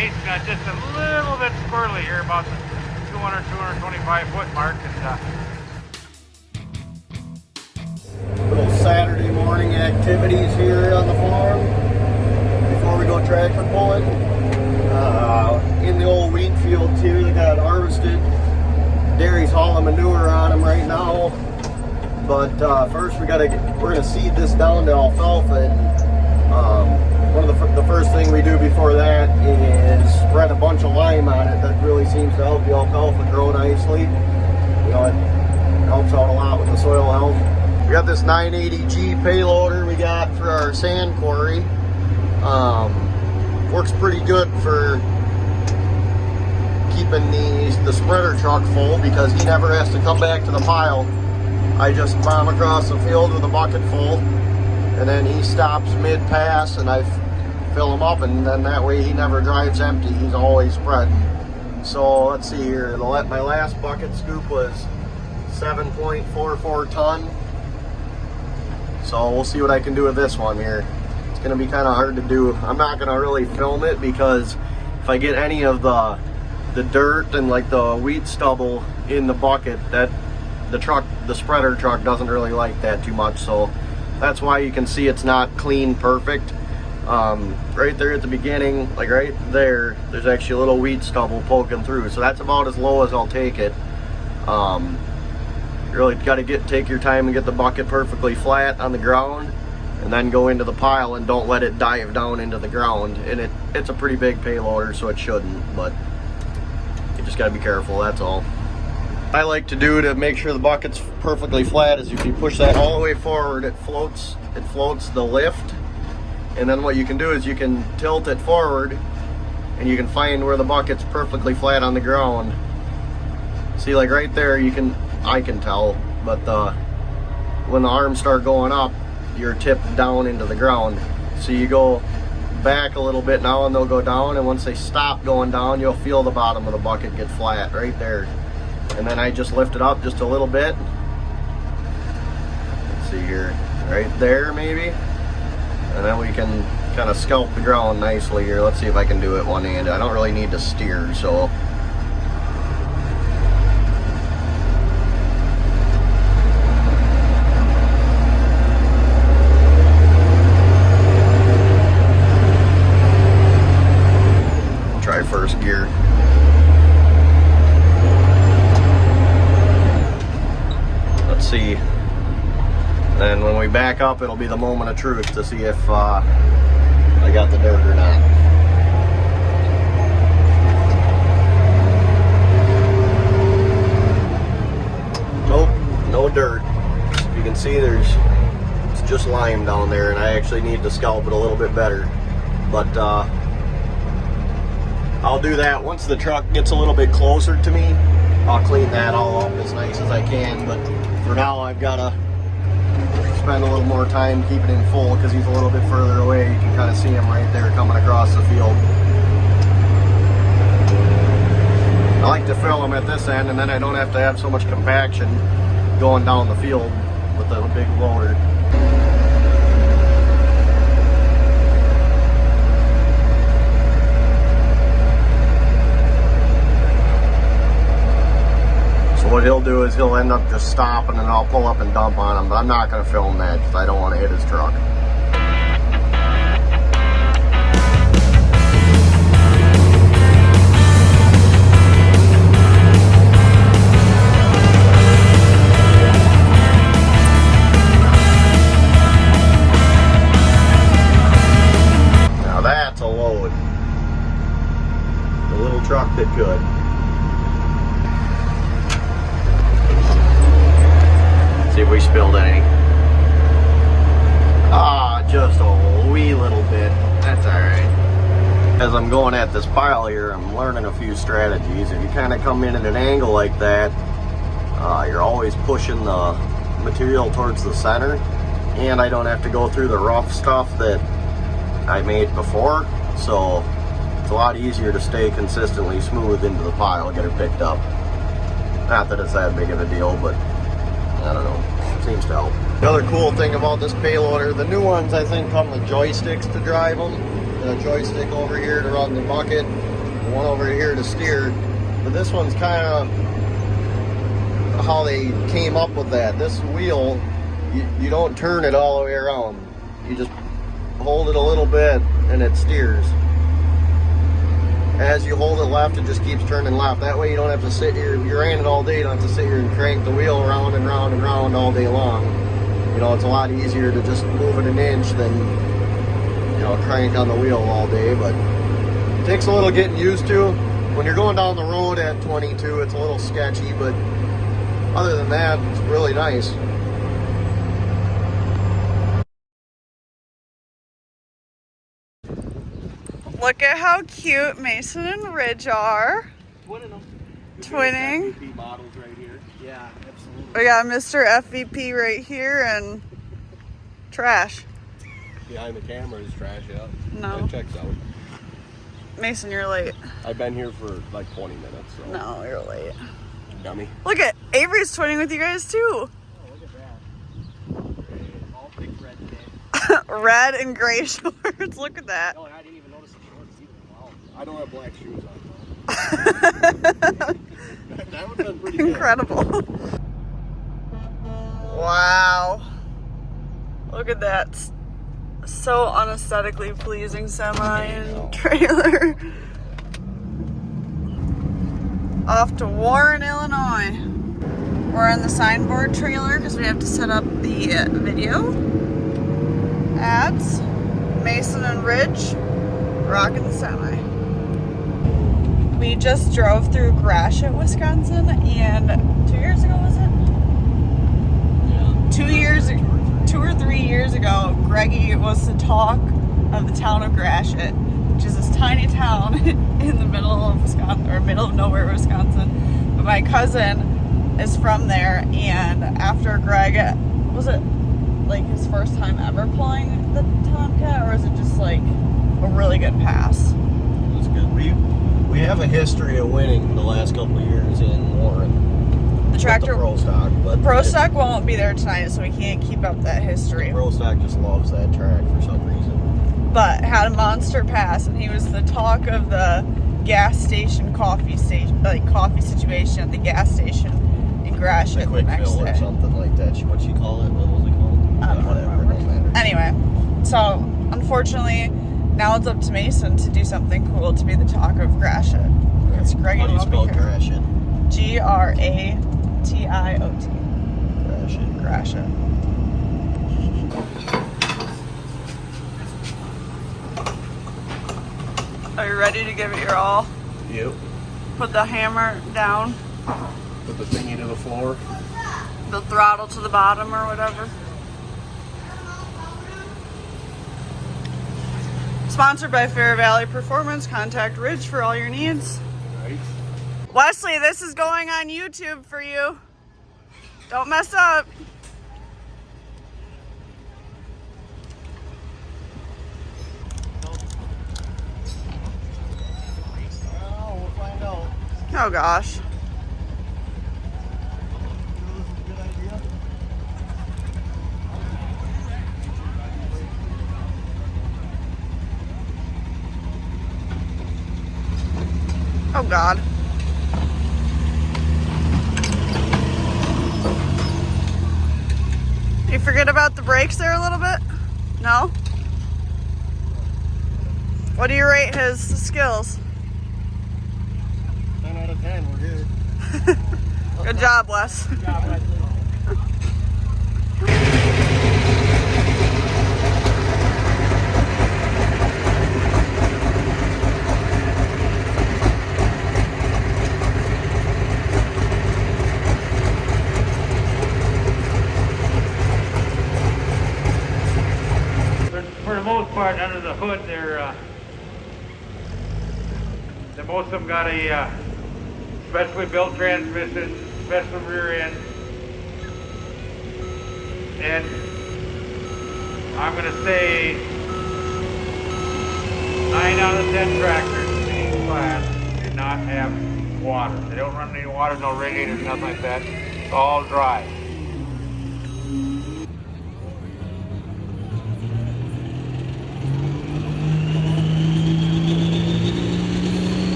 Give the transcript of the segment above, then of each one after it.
mate's just a little bit squirrely here, about the 225 foot mark. Little Saturday morning activities here on the farm before we go tractor pulling. In the old wheat fields here that got harvested. Dairy's hauling manure on them right now. But first we're gonna seed this down to alfalfa. And one of the first thing we do before that is spread a bunch of lime on it. That really seems to help the alfalfa grow nicely. You know, it helps out a lot with the soil health. We got this 980G payloader we got for our sand quarry. Works pretty good for keeping the spreader truck full because he never has to come back to the pile. I just bomb across the field with a bucket full, and then he stops mid-pass and I fill him up, and then that way he never drives empty. He's always spreading. So let's see here. My last bucket scoop was 7.44 ton. So we'll see what I can do with this one here. It's going to be kind of hard to do. I'm not going to really film it because if I get any of the dirt and like the wheat stubble in the bucket, that the spreader truck doesn't really like that too much. So that's why you can see it's not clean perfect. Right there at the beginning, like right there, there's actually a little wheat stubble poking through. So that's about as low as I'll take it. You really got to take your time and get the bucket perfectly flat on the ground, and then go into the pile and don't let it dive down into the ground. And it's a pretty big payloader, so it shouldn't, but you just got to be careful, that's all. What I like to do to make sure the bucket's perfectly flat is if you push that all the way forward, it floats the lift. And then what you can do is you can tilt it forward and you can find where the bucket's perfectly flat on the ground. See, like right there, I can tell, but when the arms start going up, you're tipped down into the ground. So you go back a little bit now and they'll go down, and once they stop going down, you'll feel the bottom of the bucket get flat right there. And then I just lift it up just a little bit. Let's see here, right there maybe. And then we can kind of scalp the ground nicely here. Let's see if I can do it one-handed. I don't really need to steer, so. Try first gear. Let's see. Then when we back up, it'll be the moment of truth to see if I got the dirt or not. Nope, no dirt. If you can see, it's just lime down there, and I actually need to scalp it a little bit better. But I'll do that once the truck gets a little bit closer to me. I'll clean that all up as nice as I can, but for now I've got to spend a little more time keeping him full because he's a little bit further away. You can kind of see him right there coming across the field. I like to fill him at this end, and then I don't have to have so much compaction going down the field with the big loader. What he'll do is he'll end up just stopping, and I'll pull up and dump on him, but I'm not going to film that because I don't want to hit his truck. Now that's a load. The little truck that could. See if we spilled any. Just a wee little bit. That's alright. As I'm going at this pile here, I'm learning a few strategies. If you kind of come in at an angle like that, you're always pushing the material towards the center, and I don't have to go through the rough stuff that I made before, so it's a lot easier to stay consistently smooth into the pile, get her picked up. Not that it's that big of a deal, but I don't know, seems to help. Another cool thing about this payloader, the new ones I think come with joysticks to drive them. The joystick over here to run the bucket, the one over here to steer. But this one's kind of how they came up with that. This wheel, you don't turn it all the way around. You just hold it a little bit and it steers. As you hold it left, it just keeps turning left. That way you don't have to sit here. If you ran it all day, you don't have to sit here and crank the wheel around and round and round all day long. You know, it's a lot easier to just move it an inch than, you know, crank on the wheel all day. But it takes a little getting used to. When you're going down the road at 22, it's a little sketchy, but other than that, it's really nice. Look at how cute Mason and Ridge are. Twinning them. Twinning. FVP models right here. Yeah, absolutely. We got Mr. FVP right here and trash. Behind the camera is trash, yeah. No. It checks out. Mason, you're late. I've been here for like 20 minutes, so. No, you're late. Dummy. Look at Avery's twinning with you guys too. Oh, look at that. All big red today. Red and gray shorts. Look at that. Oh, and I didn't even notice the shorts either. Wow. I don't have black shoes on though. That would have been pretty good. Incredible. Wow. Look at that. So unesthetically pleasing semi and trailer. Off to Warren, Illinois. We're in the signboard trailer because we have to set up the video ads. Mason and Ridge rocking the semi. We just drove through Gratiot, Wisconsin, and 2 years ago, was it? Yeah. 2 or 3 years ago, Greggy was the talk of the town of Gratiot, which is this tiny town in the middle of Wisconsin, or middle of nowhere, Wisconsin. But my cousin is from there, and after Greg, was it like his first time ever pulling the Tomcat, or is it just like a really good pass? It was good. We have a history of winning the last couple of years in Warren. The tractor, the pro stock, but the pro stock won't be there tonight, so we can't keep up that history. The pro stock just loves that track for some reason. But had a monster pass, and he was the talk of the gas station coffee situation at the gas station in Gratiot. A quick the next fill day. or something like that. What'd she call it? What was it called? I don't Whatever, remember. it don't matter. Anyway, so unfortunately, now it's up to Mason to do something cool to be the talk of Gratiot. Because Greg How do you won't be spell here. Gratiot? Gratiot. Gratiot. Gratiot. Are you ready to give it your all? Yep. Put the hammer down, Put the thingy to the floor. the throttle to the bottom or whatever. Sponsored by Fair Valley Performance. Contact Ridge for all your needs. Right. Wesley, this is going on YouTube for you. Don't mess up. Oh, we'll find out. Oh gosh. This is a good idea. Oh God. You forget about the brakes there a little bit? No? What do you rate his skills? 10 out of 10, we're here. Good job, Wes. Good job, Leslie. For the most part, under the hood, most of them got a specially built transmission, special rear end, and I'm going to say 9 out of 10 tractors in each class do not have water. They don't run any water, no radiators, nothing like that. It's all dry.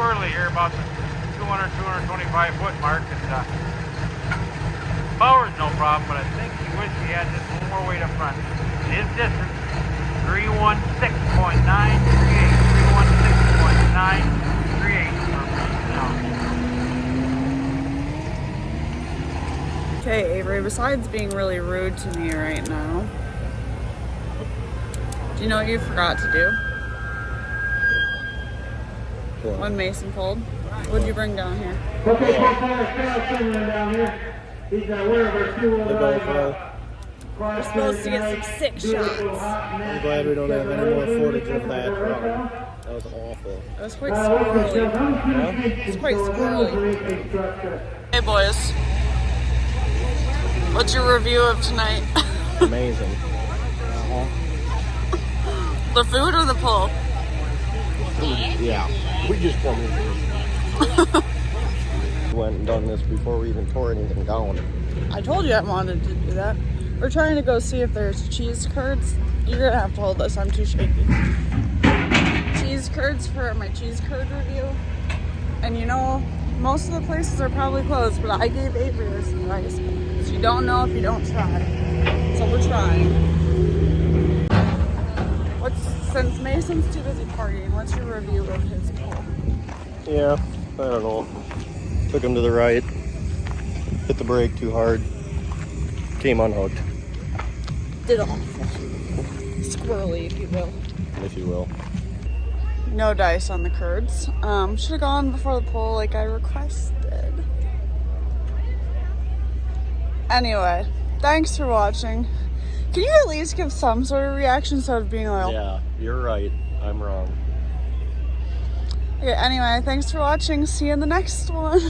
squirrely here about the 200, 225 foot mark, and power's no problem, but I think he wished he had just one more weight up front. His distance, 316.938, 316.938 from now. Okay, Avery, besides being really rude to me right now, do you know what you forgot to do? What? When Mason pulled? What did you bring down here? Okay, so far, down here. He's aware of our two We're supposed to get some sick shots. I'm glad we don't have any more footage of that run. That was awful. It was quite squirrely. It's quite squirrely. Hey boys, what's your review of tonight? Amazing. The food or the pull? Yeah. We just come in here. We went and done this before we even tore anything down. I told you I wanted to do that. We're trying to go see if there's cheese curds. You're gonna have to hold this, I'm too shaky. Cheese curds for my cheese curd review. And you know, most of the places are probably closed, but I gave Avery this advice. So you don't know if you don't try. So we're trying. Since Mason's too busy partying, what's your review of his pull? Yeah, I don't know. Took him to the right. Hit the brake too hard. Came unhooked. Did awful. Squirrely, if you will. If you will. No dice on the curds. Should have gone before the pull like I requested. Anyway, thanks for watching. Can you at least give some sort of reaction instead of being like, Yeah, you're right. I'm wrong. Okay, anyway, thanks for watching. See you in the next one.